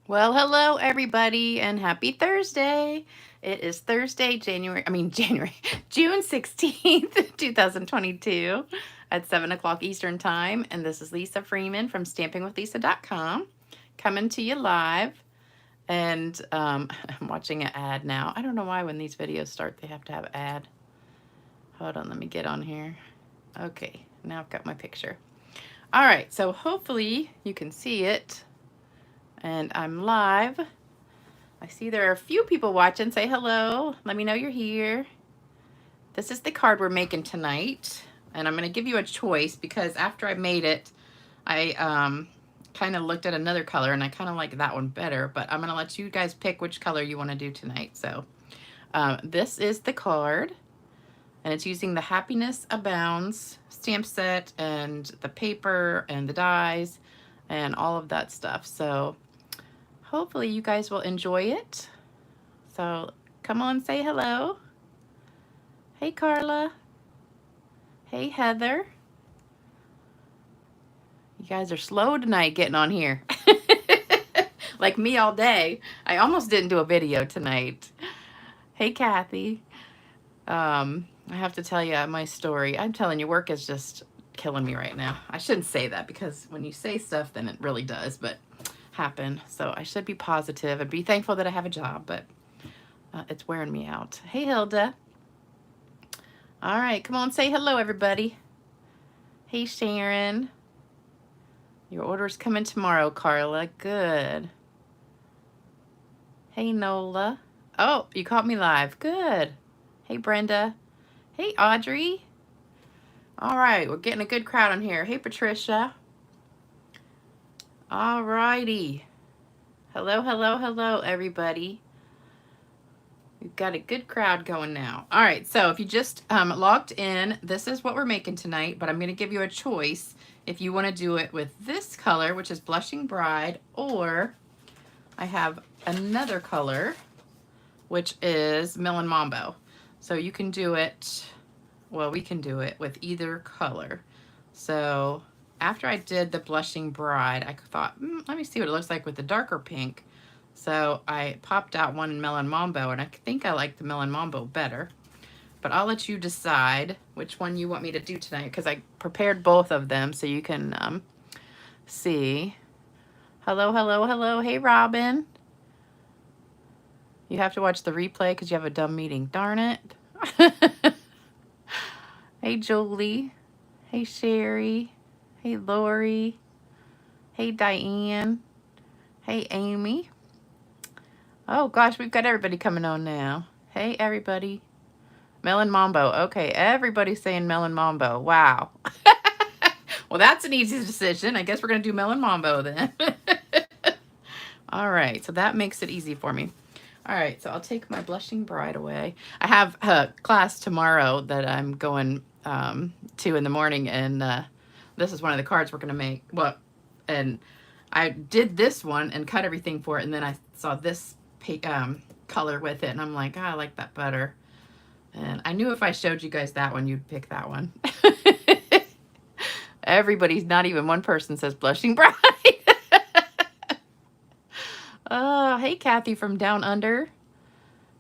Well, hello everybody and happy Thursday. It is Thursday, June 16th, 2022 at 7 o'clock Eastern Time. And this is Lisa Freeman from stampingwithlisa.com coming to you live. And I'm watching an ad now. I don't know why when these videos start they have to have ad. Hold on, let me get on here. Okay, now I've got my picture. All right, so hopefully you can see it. And I'm live. I see there are a few people watching. Say hello. Let me know you're here. This is the card we're making tonight. And I'm going to give you a choice because after I made it, I kind of looked at another color and I kind of like that one better. But I'm going to let you guys pick which color you want to do tonight. So this is the card. And it's using the Happiness Abounds stamp set and the paper and the dies and all of that stuff. So hopefully you guys will enjoy it. So come on, say hello. Hey, Carla. Hey, Heather. You guys are slow tonight getting on here. Like me all day. I almost didn't do a video tonight. Hey, Kathy. I have to tell you my story. I'm telling you, work is just killing me right now. I shouldn't say that because when you say stuff, then it really does, but happen. So I should be positive and be thankful that I have a job, but it's wearing me out. Hey, Hilda. All right, come on, say hello, everybody. Hey, Sharon. Your order's coming tomorrow, Carla. Good. Hey, Nola. Oh, you caught me live. Good. Hey, Brenda. Hey, Audrey. All right, we're getting a good crowd on here. Hey, Patricia. All righty. Hello, hello, hello, everybody. We've got a good crowd going now. All right, so if you just logged in, this is what we're making tonight, but I'm going to give you a choice if you want to do it with this color, which is Blushing Bride, or I have another color, which is Melon Mambo. So you can do it, well, we can do it with either color. So after I did the Blushing Bride, I thought, let me see what it looks like with the darker pink. So I popped out one in Melon Mambo, and I think I like the Melon Mambo better. But I'll let you decide which one you want me to do tonight because I prepared both of them so you can see. Hello, hello, hello. Hey, Robin. You have to watch the replay because you have a dumb meeting. Darn it. Hey, Julie. Hey, Sherry. Hey, Lori. Hey, Diane. Hey, Amy. Oh, gosh, we've got everybody coming on now. Hey, everybody. Melon Mambo. Okay, everybody's saying Melon Mambo. Wow. Well, that's an easy decision. I guess we're going to do Melon Mambo then. All right, so that makes it easy for me. All right, so I'll take my Blushing Bride away. I have a class tomorrow that I'm going to in the morning, and this is one of the cards we're going to make. Well, and I did this one and cut everything for it, and then I saw this color with it, and I'm like, oh, I like that better. And I knew if I showed you guys that one, you'd pick that one. Everybody's, not even one person says Blushing Bride. Oh, hey, Kathy from Down Under.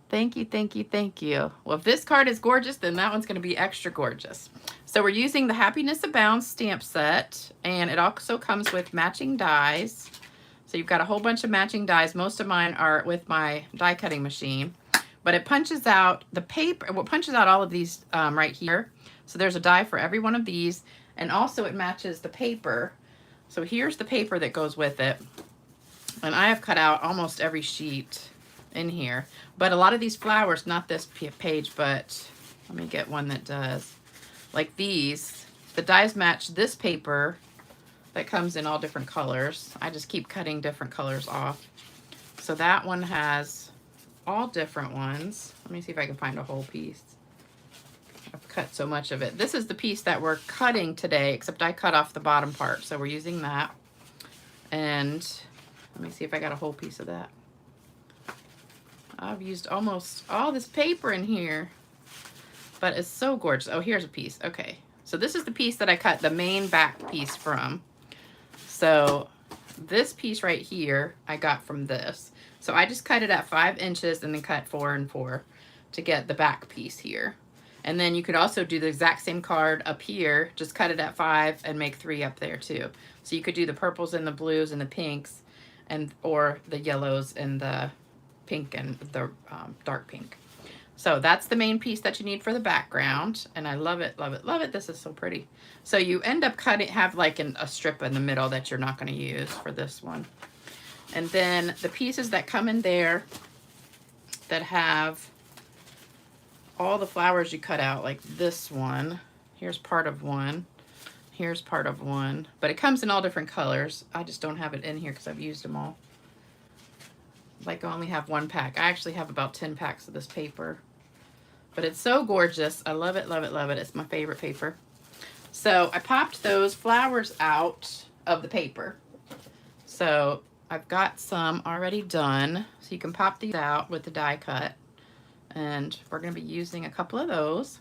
Thank you, thank you, thank you. Well, if this card is gorgeous, then that one's going to be extra gorgeous. So we're using the Happiness Abounds stamp set, and it also comes with matching dies. So you've got a whole bunch of matching dies. Most of mine are with my die cutting machine, but it punches out the paper. Well, it punches out all of these right here. So there's a die for every one of these, and also it matches the paper. So here's the paper that goes with it. And I have cut out almost every sheet in here. But a lot of these flowers, not this page, but let me get one that does. Like these, the dies match this paper that comes in all different colors. I just keep cutting different colors off. So that one has all different ones. Let me see if I can find a whole piece. I've cut so much of it. This is the piece that we're cutting today, except I cut off the bottom part. So we're using that. And let me see if I got a whole piece of that. I've used almost all this paper in here, but it's so gorgeous. Oh, here's a piece. Okay, so this is the piece that I cut the main back piece from. So this piece right here I got from this. So I just cut it at 5 inches and then cut 4 and 4 to get the back piece here. And then you could also do the exact same card up here, just cut it at 5 and make 3 up there too. So you could do the purples and the blues and the pinks, and or the yellows and the pink and the dark pink. So that's the main piece that you need for the background. And I love it, love it, love it. This is so pretty. So you end up cutting, have like a strip in the middle that you're not going to use for this one. And then the pieces that come in there that have all the flowers you cut out, like this one. Here's part of one. Here's part of one. But it comes in all different colors. I just don't have it in here because I've used them all. Like I only have 1 pack. I actually have about 10 packs of this paper. But it's so gorgeous. I love it, love it, love it. It's my favorite paper. So I popped those flowers out of the paper. So I've got some already done. So you can pop these out with the die cut. And we're going to be using a couple of those.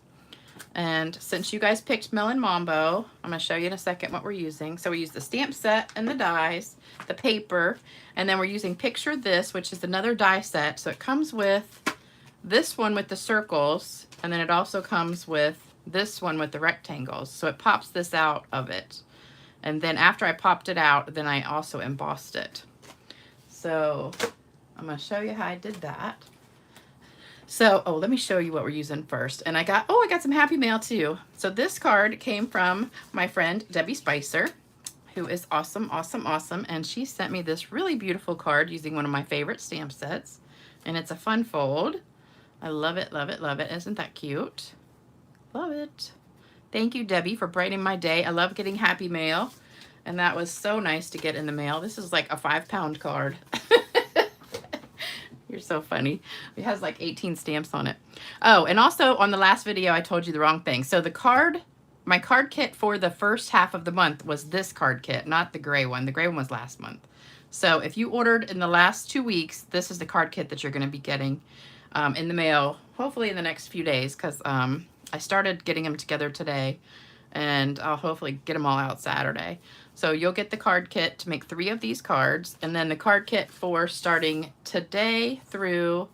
And since you guys picked Melon Mambo, I'm going to show you in a second what we're using. So we use the stamp set and the dies, the paper, and then we're using Picture This, which is another die set. So it comes with this one with the circles, and then it also comes with this one with the rectangles. So it pops this out of it. And then after I popped it out, then I also embossed it. So I'm going to show you how I did that. So, oh, let me show you what we're using first. And I got some happy mail too. So this card came from my friend, Debbie Spicer, who is awesome, awesome, awesome. And she sent me this really beautiful card using one of my favorite stamp sets. And it's a fun fold. I love it, love it, love it. Isn't that cute? Love it. Thank you, Debbie, for brightening my day. I love getting happy mail. And that was so nice to get in the mail. This is like a 5-pound card. You're so funny. It has like 18 stamps on it. Oh, and also on the last video, I told you the wrong thing. So the card, my card kit for the first half of the month was this card kit, not the gray one. The gray one was last month. So if you ordered in the last 2 weeks, this is the card kit that you're going to be getting in the mail, hopefully in the next few days, because I started getting them together today, and I'll hopefully get them all out Saturday. So you'll get the card kit to make 3 of these cards, and then the card kit for starting today through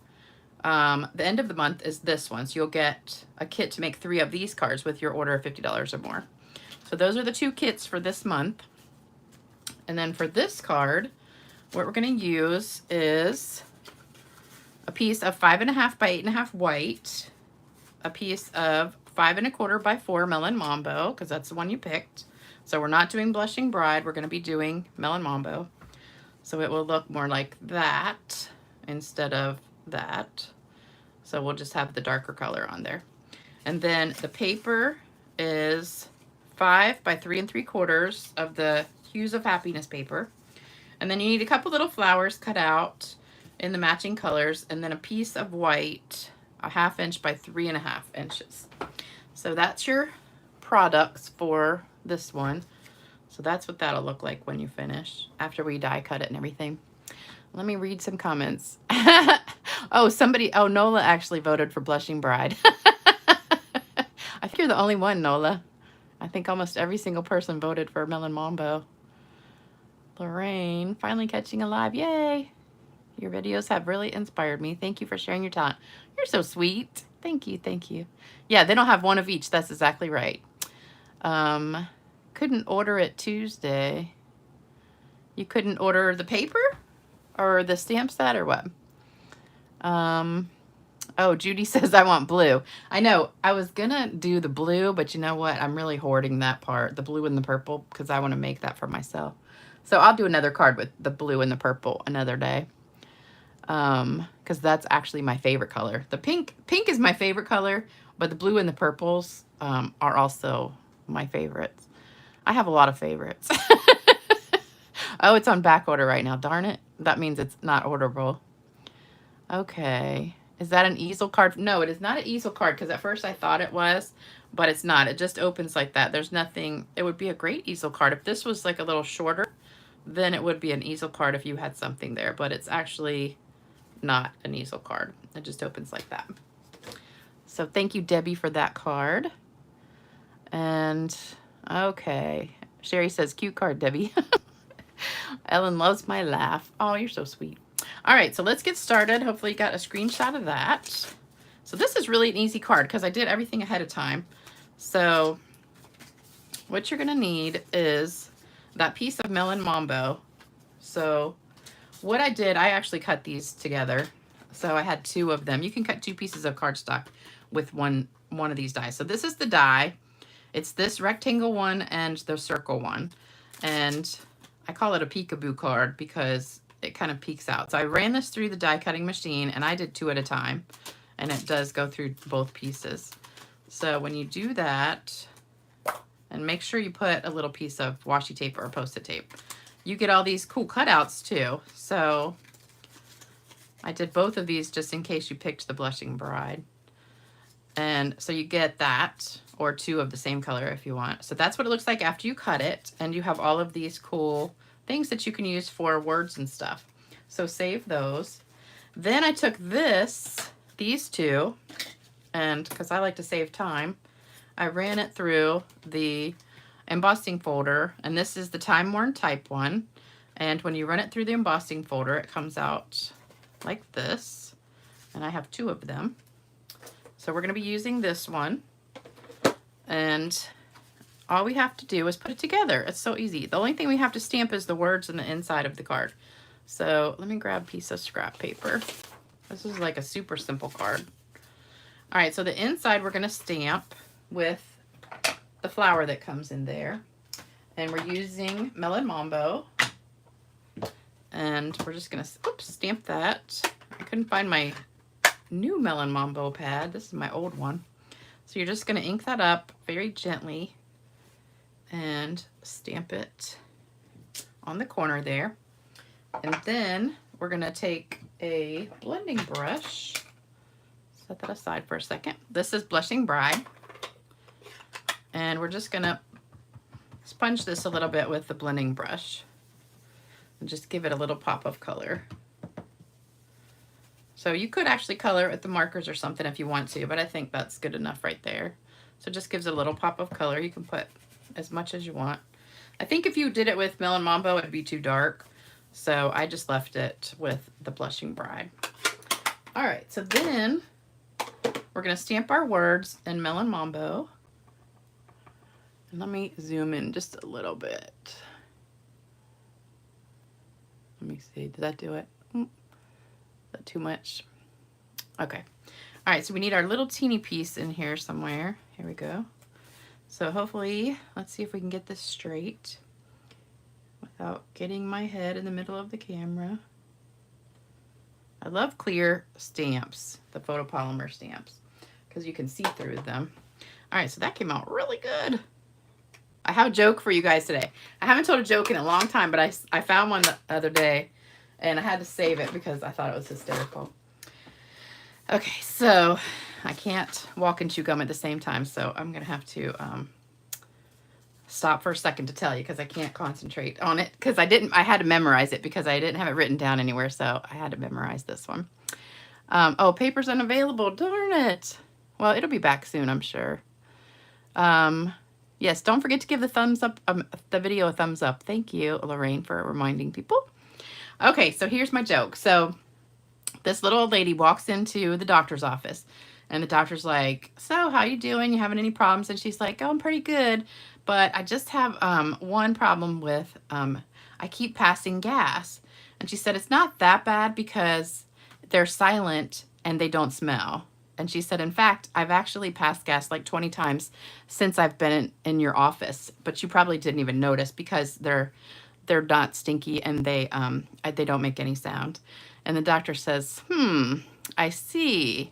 the end of the month is this one. So you'll get a kit to make 3 of these cards with your order of $50 or more. So those are the 2 kits for this month. And then for this card, what we're going to use is a piece of 5.5 by 8.5 white, a piece of 5 1/4 by 4 Melon Mambo, because that's the one you picked. So we're not doing Blushing Bride. We're going to be doing Melon Mambo. So it will look more like that instead of that. So we'll just have the darker color on there. And then the paper is 5 by 3 3/4 of the Hues of Happiness paper. And then you need a couple little flowers cut out in the matching colors, and then a piece of white, a 1/2 inch by 3.5 inches. So that's your products for this one. So that's what that'll look like when you finish, after we die cut it and everything. Let me read some comments. Oh, Nola actually voted for Blushing Bride. I think you're the only one, Nola. I think almost every single person voted for Melon Mambo. Lorraine, finally catching alive. Yay. Your videos have really inspired me. Thank you for sharing your talent. You're so sweet. Thank you, thank you. Yeah, they don't have one of each. That's exactly right. Couldn't order it Tuesday. You couldn't order the paper or the stamp set or what? Oh, Judy says I want blue. I know I was gonna do the blue, but you know what? I'm really hoarding that part, the blue and the purple, because I want to make that for myself. So I'll do another card with the blue and the purple another day. Because that's actually my favorite color. The pink is my favorite color, but the blue and the purples are also my favorites. I have a lot of favorites. Oh, it's on back order right now. Darn it. That means it's not orderable. Okay. Is that an easel card? No, it is not an easel card, because at first I thought it was, but it's not. It just opens like that. There's nothing. It would be a great easel card. If this was like a little shorter, then it would be an easel card if you had something there, but it's actually not an easel card. It just opens like that. So thank you, Debbie, for that card. And okay, Sherry says cute card, Debbie. Ellen loves my laugh. Oh, you're so sweet. All right, so let's get started. Hopefully you got a screenshot of that. So this is really an easy card because I did everything ahead of time. So what you're gonna need is that piece of melon mambo. So what I did, I actually cut these together. So I had 2 of them. You can cut 2 pieces of cardstock with one of these dies. So this is the die. It's this rectangle one and the circle one. And I call it a peekaboo card because it kind of peeks out. So I ran this through the die cutting machine and I did 2 at a time. And it does go through both pieces. So when you do that, and make sure you put a little piece of washi tape or Post-it tape, you get all these cool cutouts too. So I did both of these just in case you picked the Blushing Bride. And so you get that, or 2 of the same color if you want. So that's what it looks like after you cut it. And you have all of these cool things that you can use for words and stuff. So save those. Then I took these 2, and because I like to save time, I ran it through the embossing folder, and this is the time-worn type one. And when you run it through the embossing folder, it comes out like this. And I have 2 of them. So we're going to be using this one. And all we have to do is put it together. It's so easy. The only thing we have to stamp is the words on the inside of the card. So let me grab a piece of scrap paper. This is like a super simple card. All right, so the inside we're going to stamp with the flower that comes in there. And we're using Melon Mambo. And we're just going to stamp that. I couldn't find my new Melon Mambo pad. This is my old one. So you're just going to ink that up very gently and stamp it on the corner there. And then we're going to take a blending brush. Set that aside for a second. This is Blushing Bride. And we're just going to sponge this a little bit with the blending brush and just give it a little pop of color. So you could actually color it with the markers or something if you want to, but I think that's good enough right there. So it just gives it a little pop of color. You can put as much as you want. I think if you did it with Melon Mambo, it'd be too dark. So I just left it with the Blushing Bride. All right, so then we're gonna stamp our words in Melon Mambo. And let me zoom in just a little bit. Let me see, did that do it? Is that too much? Okay. All right, so we need our little teeny piece in here somewhere. Here we go. So hopefully, let's see if we can get this straight without getting my head in the middle of the camera. I love clear stamps, the photopolymer stamps, because you can see through them. All right, so that came out really good. I have a joke for you guys today. I haven't told a joke in a long time, but I found one the other day. And I had to save it because I thought it was hysterical. Okay, so I can't walk and chew gum at the same time, so I'm going to have to stop for a second to tell you because I can't concentrate on it because I had to memorize it because I didn't have it written down anywhere, so I had to memorize this one. Oh, paper's unavailable. Darn it. Well, it'll be back soon, I'm sure. Yes, don't forget to give the thumbs up, the video a thumbs up. Thank you, Lorraine, for reminding people. Okay, so here's my joke. So this little old lady walks into the doctor's office and the doctor's like, so how you doing? You having any problems? And she's like, oh, I'm pretty good. But I just have one problem with, I keep passing gas. And she said, it's not that bad because they're silent and they don't smell. And she said, in fact, I've actually passed gas like 20 times since I've been in your office, but you probably didn't even notice because they're not stinky and they don't make any sound. And the doctor says, I see.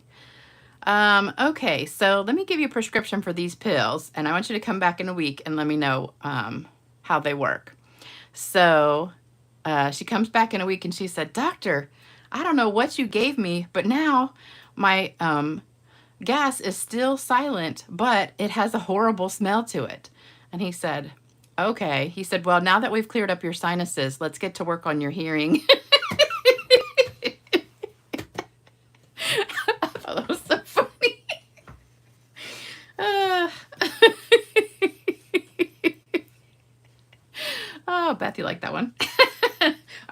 Okay, so let me give you a prescription for these pills, and I want you to come back in a week and let me know how they work. So she comes back in a week and she said, Doctor, I don't know what you gave me, but now my gas is still silent, but it has a horrible smell to it. And he said, okay. He said, well, now that we've cleared up your sinuses, let's get to work on your hearing. I thought that was so funny. Oh, Beth, you like that one?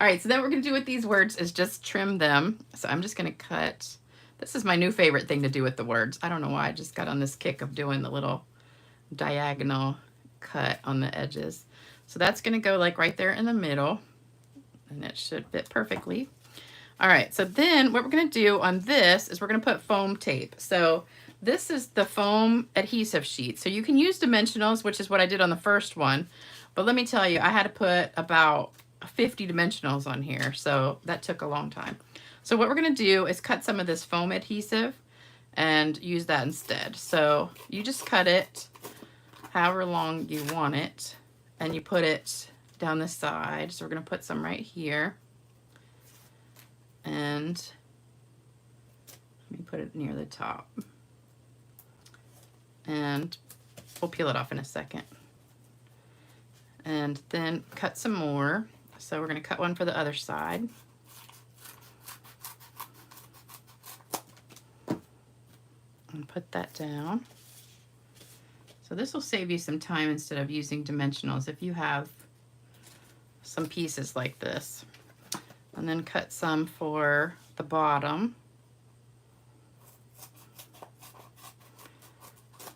All right, so then what we're going to do with these words is just trim them. So I'm just going to cut. This is my new favorite thing to do with the words. I don't know why. I just got on this kick of doing the little diagonal cut on the edges. So that's going to go like right there in the middle, and it should fit perfectly. All right, so then what we're going to do on this is we're going to put foam tape. So this is the foam adhesive sheet. So you can use dimensionals, which is what I did on the first one. But let me tell you, I had to put about 50 dimensionals on here, so that took a long time. So what we're going to do is cut some of this foam adhesive and use that instead. So you just cut it however long you want it, and you put it down the side. So we're going to put some right here, and let me put it near the top, and we'll peel it off in a second. And then cut some more. So we're going to cut one for the other side. And put that down. So this will save you some time instead of using dimensionals if you have some pieces like this. And then cut some for the bottom.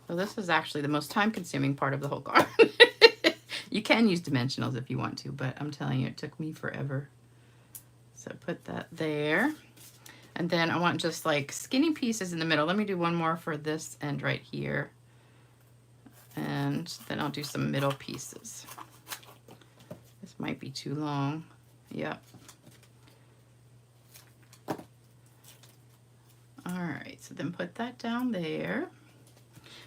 So this is actually the most time-consuming part of the whole card. You can use dimensionals if you want to, but I'm telling you, it took me forever. So put that there. And then I want just like skinny pieces in the middle. Let me do one more for this end right here. And then I'll do some middle pieces. This might be too long. Yep. All right, so then put that down there.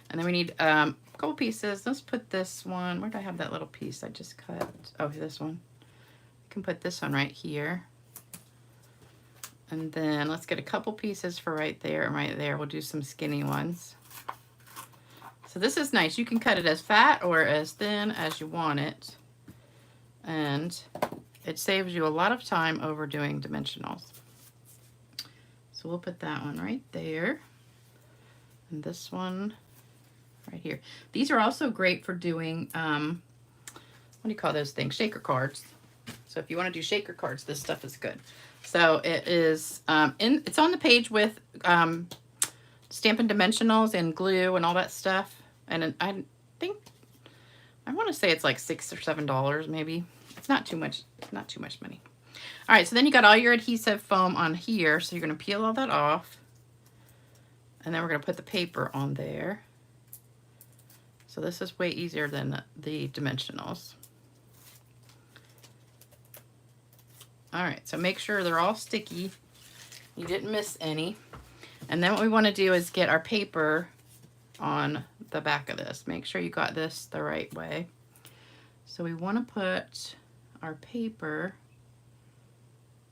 And then we need a couple pieces. Let's put this one. Where did I have that little piece I just cut? Oh, this one. You can put this one right here. And then let's get a couple pieces for right there and right there. We'll do some skinny ones. So this is nice. You can cut it as fat or as thin as you want it. And it saves you a lot of time over doing dimensionals. So we'll put that one right there. And this one right here. These are also great for doing, what do you call those things? Shaker cards. So if you want to do shaker cards, this stuff is good. So it is, it's on the page with Stampin' Dimensionals and glue and all that stuff. And I think, I want to say it's like $6 or $7 maybe. It's not too much, not too much money. All right, so then you got all your adhesive foam on here. So you're going to peel all that off. And then we're going to put the paper on there. So this is way easier than the dimensionals. All right, so make sure they're all sticky. You didn't miss any. And then what we want to do is get our paper on the back of this. Make sure you got this the right way. So we want to put our paper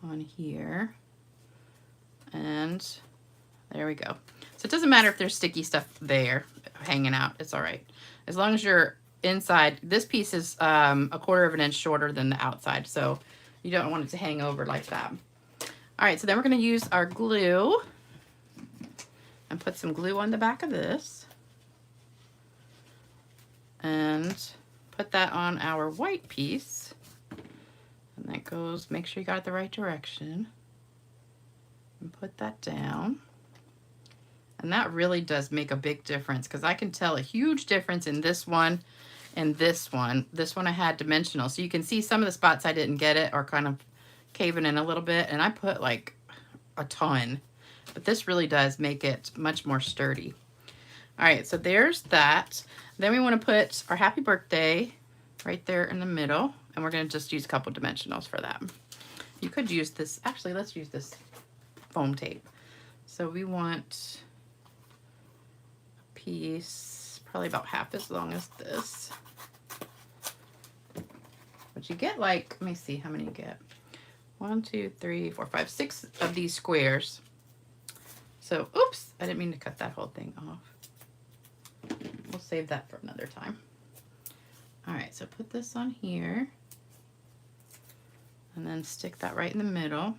on here. And there we go. So it doesn't matter if there's sticky stuff there hanging out. It's all right. As long as you're inside. This piece is a 1/4 of an inch shorter than the outside. So you don't want it to hang over like that. All right, so then we're going to use our glue and put some glue on the back of this. And put that on our white piece. And that goes, make sure you got it the right direction. And put that down. And that really does make a big difference because I can tell a huge difference in this one and this one. This one I had dimensional. So you can see some of the spots I didn't get it are kind of caving in a little bit. And I put like a ton. But this really does make it much more sturdy. All right, so there's that. Then we want to put our happy birthday right there in the middle. And we're going to just use a couple dimensionals for that. You could use this. Actually, let's use this foam tape. So we want a piece probably about half as long as this. But you get like, let me see how many you get. 1, 2, 3, 4, 5, 6 of these squares. So, oops, I didn't mean to cut that whole thing off. We'll save that for another time. All right, so put this on here. And then stick that right in the middle.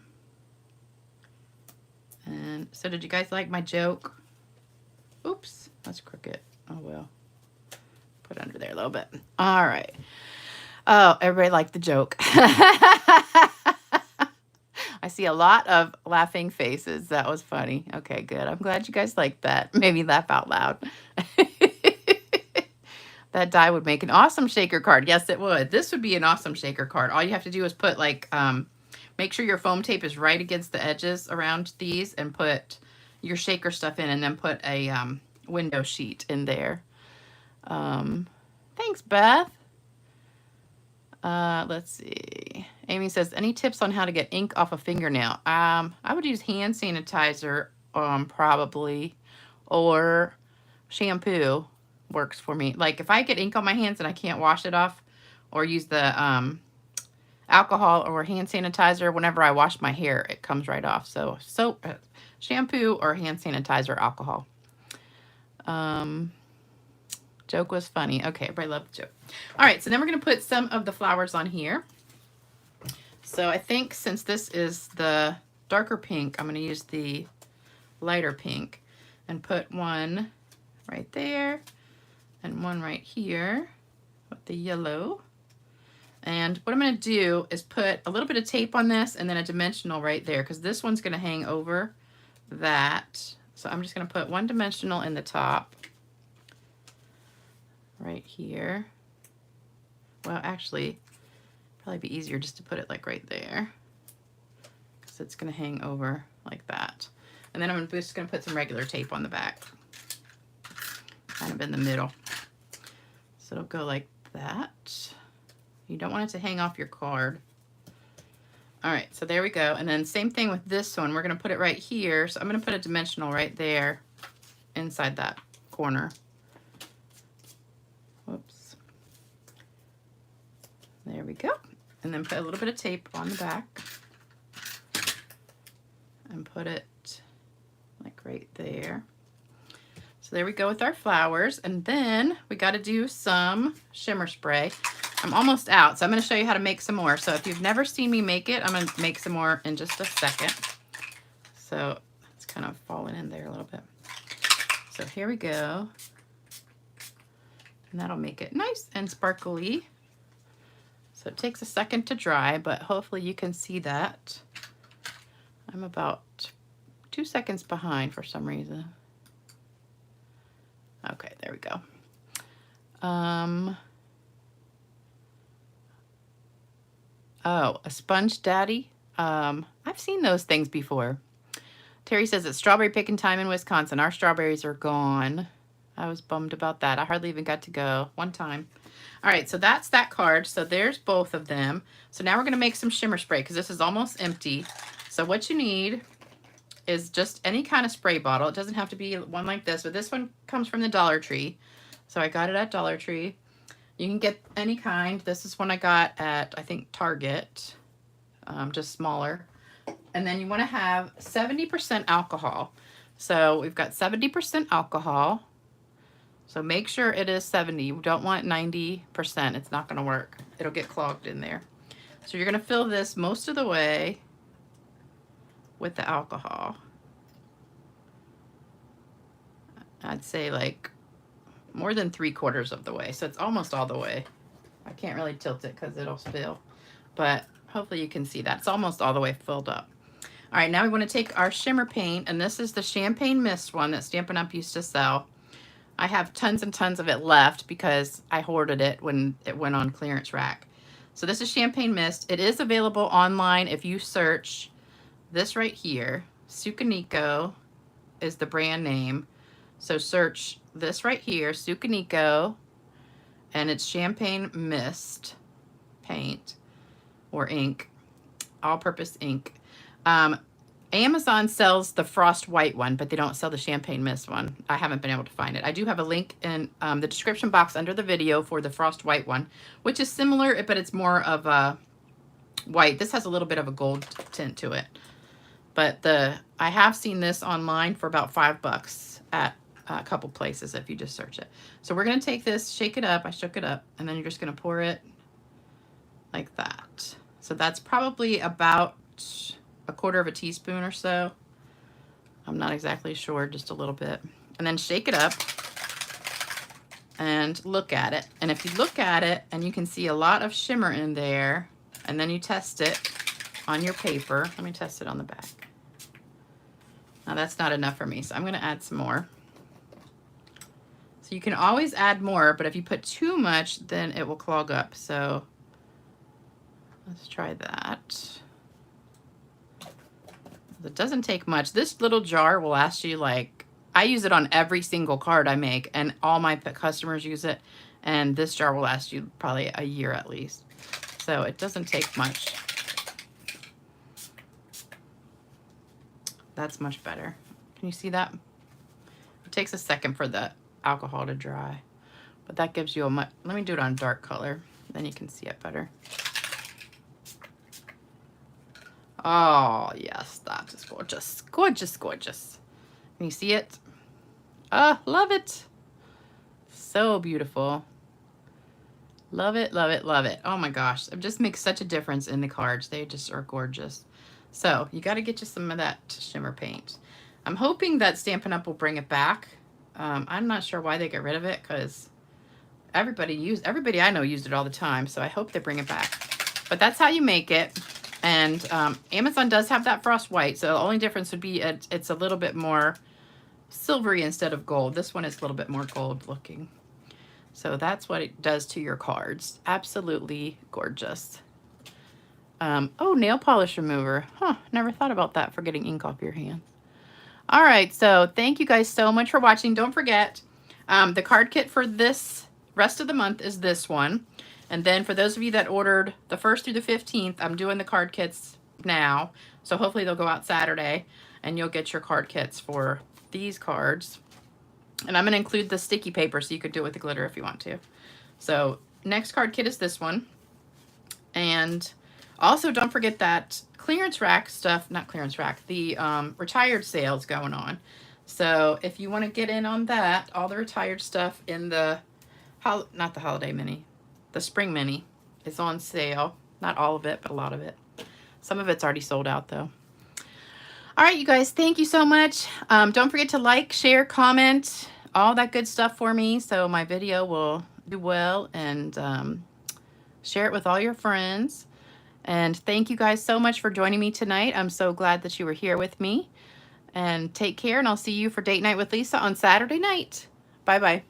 And so did you guys like my joke? Oops, that's crooked. Oh, well. Put it under there a little bit. All right. Oh, everybody liked the joke. I see a lot of laughing faces. That was funny. Okay, good. I'm glad you guys liked that. Maybe laugh out loud. That die would make an awesome shaker card. Yes, it would. This would be an awesome shaker card. All you have to do is put like, make sure your foam tape is right against the edges around these and put your shaker stuff in and then put a window sheet in there. Thanks, Beth. Let's see. Amy says, any tips on how to get ink off a fingernail? I would use hand sanitizer, probably, or shampoo works for me. Like if I get ink on my hands and I can't wash it off, or use the alcohol or hand sanitizer, whenever I wash my hair, it comes right off. So shampoo or hand sanitizer, alcohol. Joke was funny. Okay, everybody loved the joke. All right, so then we're going to put some of the flowers on here. So I think since this is the darker pink, I'm going to use the lighter pink and put one right there and one right here with the yellow. And what I'm going to do is put a little bit of tape on this and then a dimensional right there, because this one's going to hang over that. So I'm just going to put one dimensional in the top right here. Well, actually, probably be easier just to put it like right there, because it's going to hang over like that. And then I'm just going to put some regular tape on the back, kind of in the middle. So it'll go like that. You don't want it to hang off your card. All right, so there we go. And then same thing with this one. We're going to put it right here. So I'm going to put a dimensional right there inside that corner. Whoops. There we go. And then put a little bit of tape on the back and put it like right there. So there we go with our flowers. And then we got to do some shimmer spray. I'm almost out, so I'm going to show you how to make some more. So if you've never seen me make it, I'm going to make some more in just a second. So it's kind of falling in there a little bit. So here we go. And that'll make it nice and sparkly. So it takes a second to dry, but hopefully you can see that. I'm about 2 seconds behind for some reason. Okay, there we go. Oh, a sponge daddy. I've seen those things before. Terry says it's strawberry picking time in Wisconsin. Our strawberries are gone. I was bummed about that. I hardly even got to go one time. All right, so that's that card. So there's both of them. So now we're going to make some shimmer spray because this is almost empty. So what you need is just any kind of spray bottle. It doesn't have to be one like this, but this one comes from the Dollar Tree. So I got it at Dollar Tree. You can get any kind. This is one I got at, I think, Target, just smaller. And then you want to have 70% alcohol. So we've got 70% alcohol. So make sure it is 70. You don't want 90%. It's not going to work. It'll get clogged in there. So you're going to fill this most of the way with the alcohol. I'd say like more than 3/4 of the way. So it's almost all the way. I can't really tilt it because it'll spill, but hopefully you can see that. It's almost all the way filled up. All right, now we want to take our shimmer paint, and this is the Champagne Mist one that Stampin' Up! Used to sell. I have tons and tons of it left because I hoarded it when it went on clearance rack. So this is Champagne Mist. It is available online if you search this right here. Sukaniko is the brand name. So search this right here, Sukaniko, and it's Champagne Mist paint or ink, all-purpose ink. Amazon sells the Frost White one, but they don't sell the Champagne Mist one. I haven't been able to find it. I do have a link in the description box under the video for the Frost White one, which is similar, but it's more of a white. This has a little bit of a gold tint to it. But I have seen this online for about $5 at a couple places if you just search it. So we're going to take this, shake it up. I shook it up, and then you're just going to pour it like that. So that's probably about 1/4 teaspoon or so. I'm not exactly sure, just a little bit. And then shake it up and look at it. And if you look at it and you can see a lot of shimmer in there, and then you test it, on your paper. Let me test it on the back. Now that's not enough for me, so I'm going to add some more. So you can always add more, but if you put too much, then it will clog up. So let's try that. It doesn't take much. This little jar will last you like, I use it on every single card I make, and all my customers use it. And this jar will last you probably a year at least. So it doesn't take much. That's much better. Can you see that? It takes a second for the alcohol to dry, but that gives you a much, let me do it on dark color, then you can see it better. Oh yes, that is gorgeous, gorgeous, gorgeous. Can you see it? Ah, love it. So beautiful. Love it, love it, love it. Oh my gosh, it just makes such a difference in the cards. They just are gorgeous. So you got to get you some of that shimmer paint. I'm hoping that Stampin' Up! Will bring it back. I'm not sure why they get rid of it, because everybody I know used it all the time, so I hope they bring it back. But that's how you make it. And Amazon does have that frost white, so the only difference would be it's a little bit more silvery instead of gold. This one is a little bit more gold looking. So that's what it does to your cards. Absolutely gorgeous. Oh, nail polish remover. Huh, never thought about that for getting ink off your hands. All right, so thank you guys so much for watching. Don't forget, the card kit for this rest of the month is this one. And then for those of you that ordered the 1st through the 15th, I'm doing the card kits now. So hopefully they'll go out Saturday and you'll get your card kits for these cards. And I'm going to include the sticky paper so you could do it with the glitter if you want to. So next card kit is this one. And also don't forget that clearance rack stuff, not clearance rack, the retired sales going on. So if you want to get in on that, all the retired stuff in the, not the holiday mini, the spring mini is on sale. Not all of it, but a lot of it. Some of it's already sold out though. All right, you guys, thank you so much. Don't forget to like, share, comment, all that good stuff for me so my video will do well, and share it with all your friends. And thank you guys so much for joining me tonight. I'm so glad that you were here with me. And take care, and I'll see you for Date Night with Lisa on Saturday night. Bye-bye.